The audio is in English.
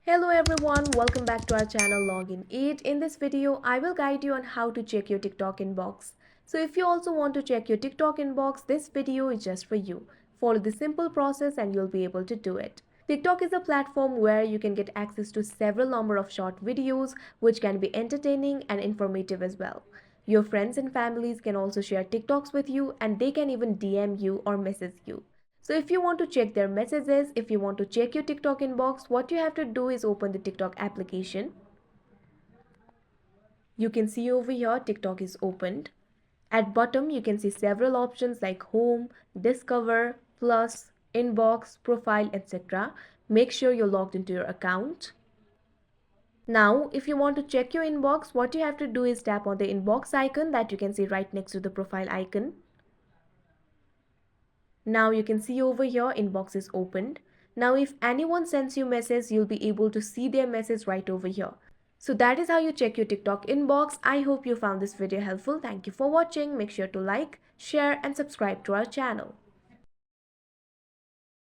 Hello everyone, welcome back to our channel Login 8. In this video, I will guide you on how to check your TikTok inbox. So if you also want to check your TikTok inbox, this video is just for you. Follow the simple process and you'll be able to do it. TikTok is a platform where you can get access to several number of short videos which can be entertaining and informative as well. Your friends and families can also share TikToks with you and they can even DM you or message you. So if you want to check their messages, if you want to check your TikTok inbox, what you have to do is open the TikTok application. You can see over here TikTok is opened. At bottom you can see several options like home, discover, plus, inbox, profile, etc. Make sure you're logged into your account. Now, if you want to check your inbox, what you have to do is tap on the inbox icon that you can see right next to the profile icon. Now you can see over here inbox is opened. Now if anyone sends you message, you'll be able to see their message right over here. So that is how you check your TikTok inbox. I hope you found this video helpful. Thank you for watching. Make sure to like, share and subscribe to our channel.